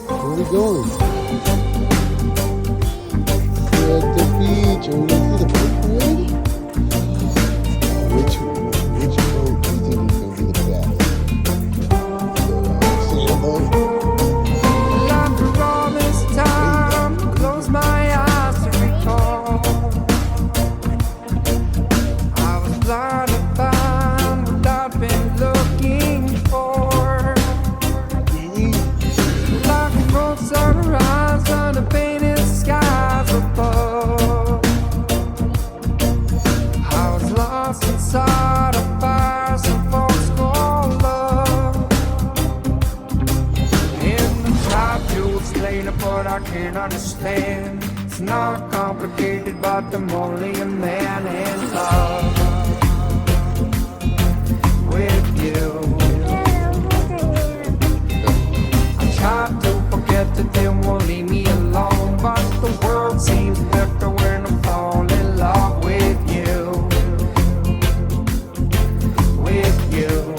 Where are we going? We're at the beach. Are we going to see the boat parade? Which boat do you think is going to be the best? The sailboat? After all this time, close my eyes to recall. I was blind to find what I'd been looking for. Like a cold sunrise under painted skies above. I was lost inside a fire some folks call love. In the top to explain it, but I can't understand. It's not complicated, but I'm only a man in love with you. I tried to forget that they won't leave me alone, but the world seems better when I fall in love with you. With you.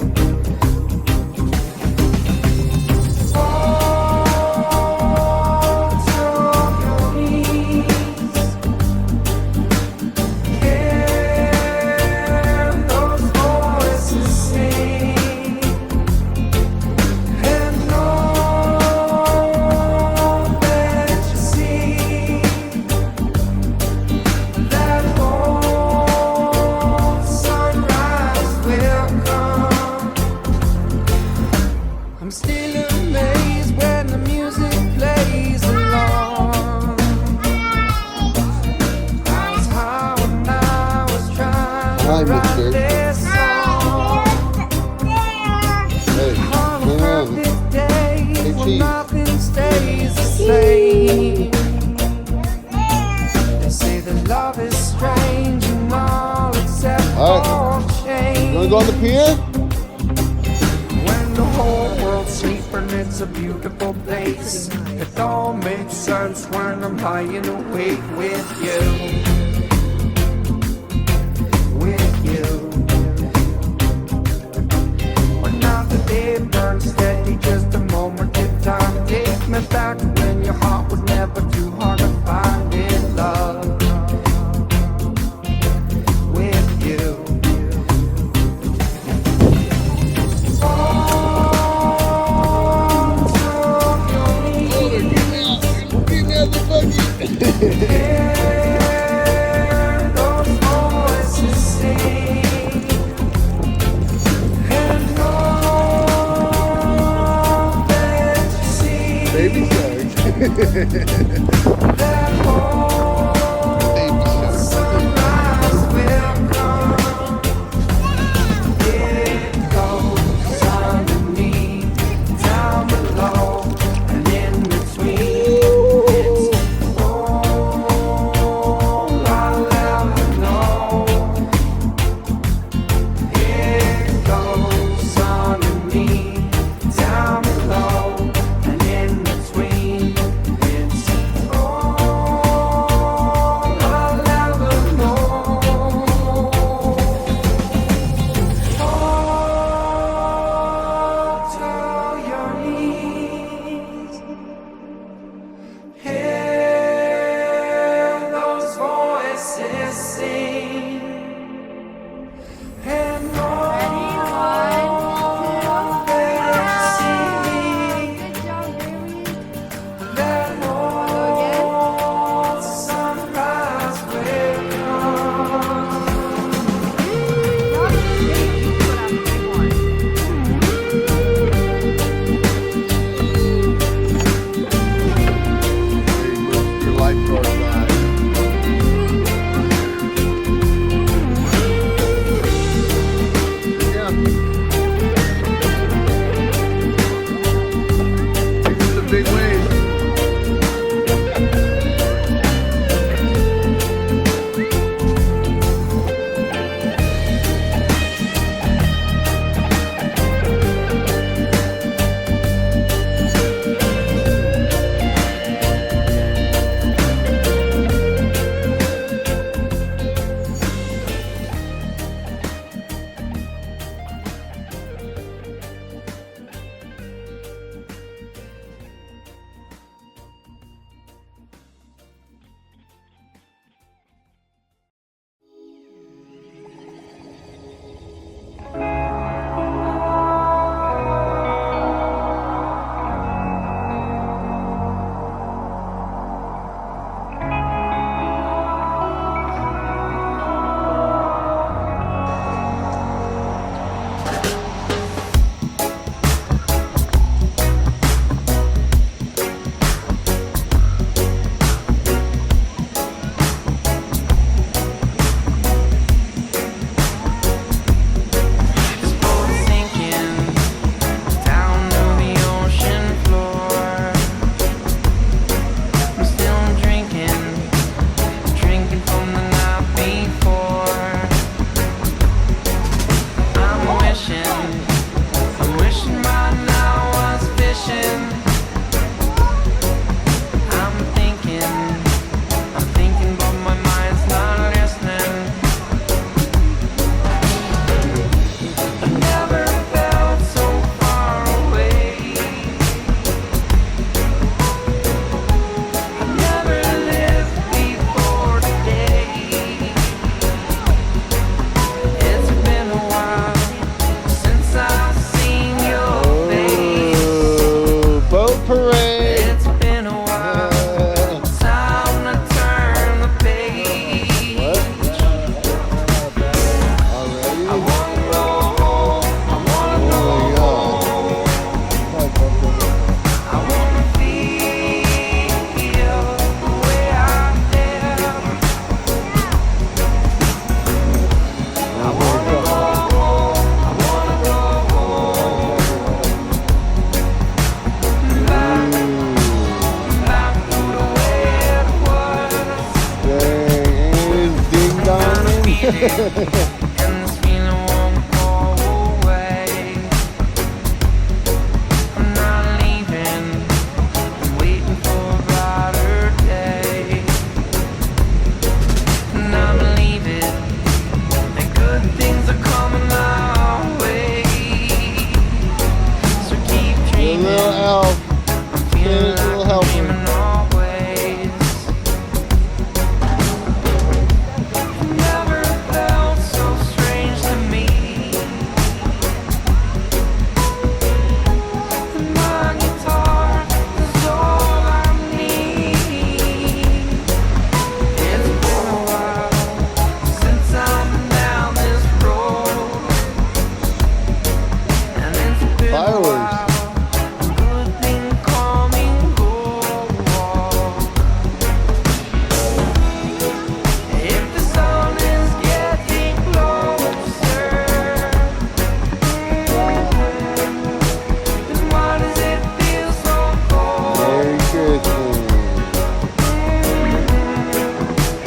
I'm still amazed when the music plays along. I was high when I was trying Hi, to write mister. this song. Hey, On come a on. perfect day Hey, when Chief. nothing stays the same. They say that love is strange and all except All for change. You want to go on the pier? When the whole world's sleeping, it's a beautiful place. It all makes sense when I'm lying awake with you. With you. When not the day burns steady, just a moment in time. Take me back when your heart was never too hard to find in love. With you. Get me out the buggy. Baby shark. Down below and in between, it's all and this feeling won't go away. I'm not leaving, I'm waiting for a brighter day. And I believe it, that good things are coming our way. So keep dreaming, little elf. I'm feeling Little like I'm helper. dreaming always. Never felt so strange to me. And my guitar is all I need. It's been a while since I've been down this road, and it's been a Fireworks. while. Good thing coming go. If the sun is getting closer, then why does it feel so cold? Merry Christmas.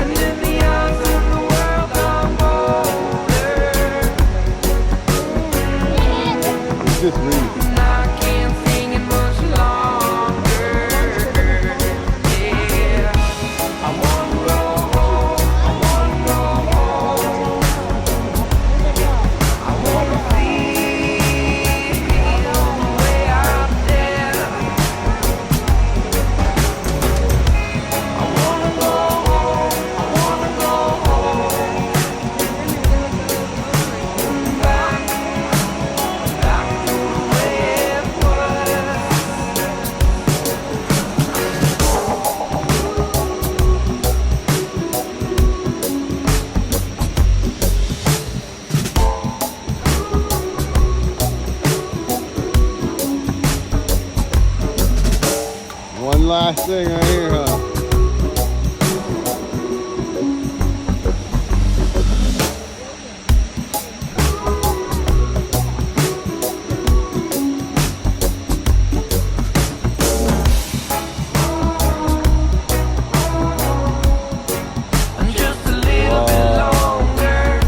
And in the eyes of the world I'm older, Just read. and I can't sing it much longer. Yeah, I wanna go home, I wanna go home, I wanna feel the way out there. I wanna go home, I wanna go home, back to the way it was. One last thing right here, huh? And just a little bit longer.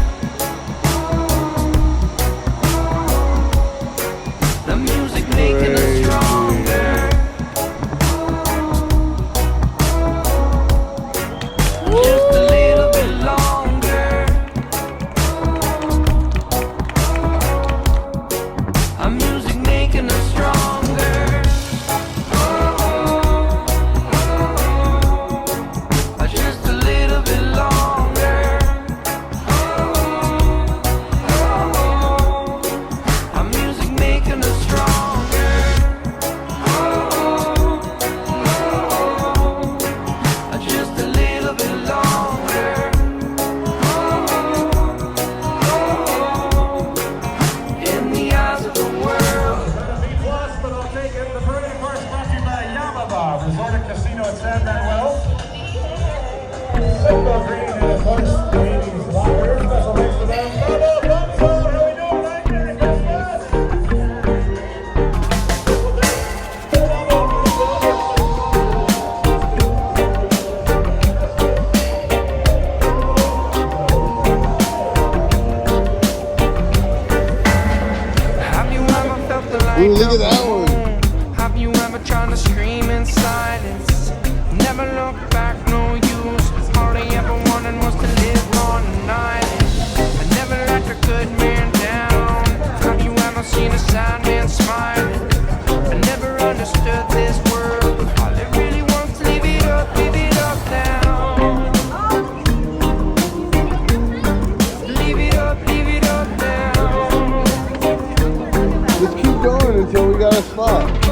The music making us stronger. Just a little bit longer. Our music making us stronger. Just a little bit longer. Our music making us stronger. Just a little bit longer. In the eyes of the world. B+, but I'll take it. The very first brought to you by Yamaba, Resort and Casino at San Manuel. Simple Green and of course, Canadian's Locker. Special thanks to them. Bravo, Bunzo, how we doing tonight? Merry Christmas! Have you ever felt the light? Ooh, look at that one. Have you ever tried to scream in silence? Never look back, no use. All I ever wanted was to live on an island. I never let a good man down. Have you ever seen a sad man smiling? I never understood this world. All it really wants, leave it up down. Leave it up down. Just keep going until we got a spot.